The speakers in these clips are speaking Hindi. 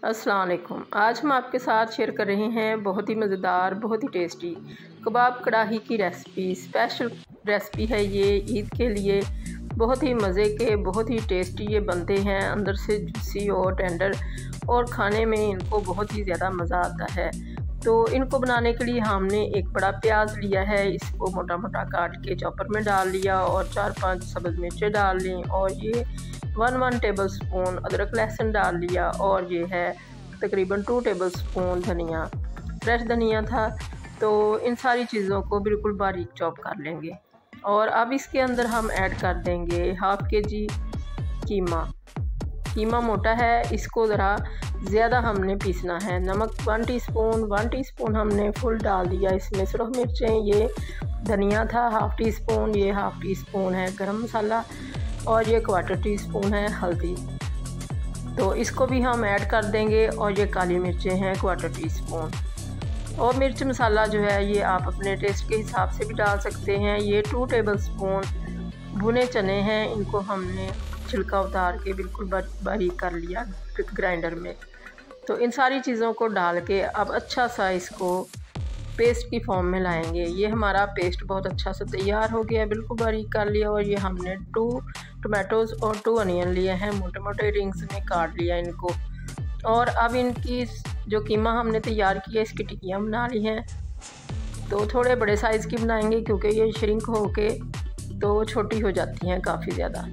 अस्सलाम वालेकुम। आज हम आपके साथ शेयर कर रहे हैं बहुत ही मज़ेदार, बहुत ही टेस्टी कबाब कढ़ाई की रेसिपी। स्पेशल रेसिपी है ये ईद के लिए। बहुत ही मज़े के, बहुत ही टेस्टी ये बनते हैं, अंदर से जूसी और टेंडर, और खाने में इनको बहुत ही ज़्यादा मज़ा आता है। तो इनको बनाने के लिए हमने एक बड़ा प्याज लिया है, इसको मोटा मोटा काट के चॉपर में डाल लिया और 4-5 सब्ज़ मिर्चें डाल ली, और ये 1 टेबल स्पून अदरक लहसुन डाल लिया, और ये है तकरीबन 2 टेबल स्पून धनिया, फ्रेश धनिया था। तो इन सारी चीज़ों को बिल्कुल बारीक चॉप कर लेंगे। और अब इसके अंदर हम ऐड कर देंगे हाफ़ kg कीमा। कीमा मोटा है, इसको ज़रा ज़्यादा हमने पीसना है। नमक 1 टीस्पून हमने फुल डाल दिया। इसमें सुरख मिर्चें, ये धनिया था हाफ़ टी स्पून, ये हाफ़ टी स्पून है गरम मसाला, और ये 1/4 टीस्पून है हल्दी। तो इसको भी हम ऐड कर देंगे। और ये काली मिर्चें हैं 1/4 टीस्पून। और मिर्च मसाला जो है ये आप अपने टेस्ट के हिसाब से भी डाल सकते हैं। ये 2 टेबल स्पून भुने चने हैं, इनको हमने छिलका उतार के बिल्कुल बारीक कर लिया ग्राइंडर में। तो इन सारी चीज़ों को डाल के अब अच्छा सा इसको पेस्ट की फॉर्म में लाएंगे। ये हमारा पेस्ट बहुत अच्छा सा तैयार हो गया, बिल्कुल बारीक कर लिया। और ये हमने 2 टमाटोज़ और 2 अनियन लिए हैं, मोटे मोटे रिंग्स में काट लिया इनको। और अब इनकी जो कीमा हमने तैयार किया, इसकी टिक्कियाँ बना ली हैं। तो थोड़े बड़े साइज़ की बनाएंगे क्योंकि ये श्रिंक होके तो छोटी हो जाती हैं काफ़ी ज़्यादा।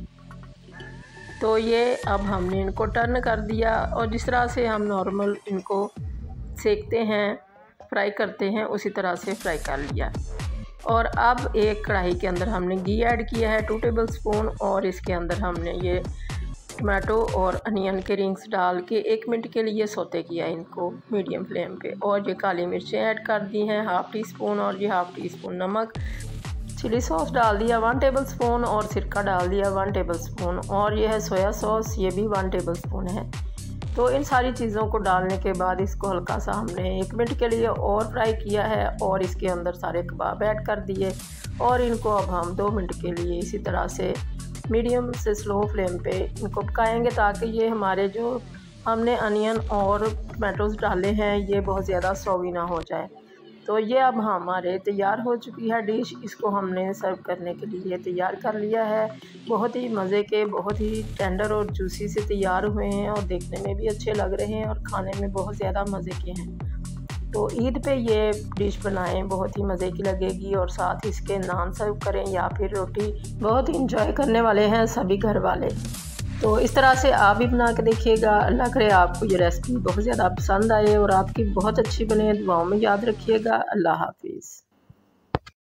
तो ये अब हमने इनको टर्न कर दिया, और जिस तरह से हम नॉर्मल इनको सेकते हैं, फ्राई करते हैं, उसी तरह से फ्राई कर लिया। और अब एक कढ़ाई के अंदर हमने घी ऐड किया है 2 टेबल स्पून, और इसके अंदर हमने ये टमाटो और अनियन के रिंग्स डाल के 1 मिनट के लिए सौते किया इनको मीडियम फ्लेम पे। और ये काली मिर्चें ऐड कर दी हैं हाफ़ टी स्पून, और ये हाफ़ टी स्पून नमक, चिली सॉस डाल दिया 1 टेबल स्पून, और सिरका डाल दिया 1 टेबल स्पून, और ये है सोया सॉस, ये भी 1 टेबल स्पून है। तो इन सारी चीज़ों को डालने के बाद इसको हल्का सा हमने 1 मिनट के लिए और फ्राई किया है, और इसके अंदर सारे कबाब ऐड कर दिए। और इनको अब हम 2 मिनट के लिए इसी तरह से मीडियम से स्लो फ्लेम पे इनको पकाएंगे, ताकि ये हमारे जो हमने अनियन और टमाटोज़ डाले हैं ये बहुत ज़्यादा सॉगी ना हो जाए। तो ये अब हमारे तैयार हो चुकी है डिश। इसको हमने सर्व करने के लिए तैयार कर लिया है। बहुत ही मज़े के, बहुत ही टेंडर और जूसी से तैयार हुए हैं, और देखने में भी अच्छे लग रहे हैं, और खाने में बहुत ज़्यादा मज़े के हैं। तो ईद पे ये डिश बनाएं, बहुत ही मज़े की लगेगी। और साथ इसके नान सर्व करें या फिर रोटी, बहुत ही इंजॉय करने वाले हैं सभी घर वाले। तो इस तरह से आप भी बना के देखिएगा। अल्लाह करे आपको ये रेसिपी बहुत ज़्यादा पसंद आए और आपकी बहुत अच्छी बने। दुआओं में याद रखिएगा। अल्लाह हाफिज़।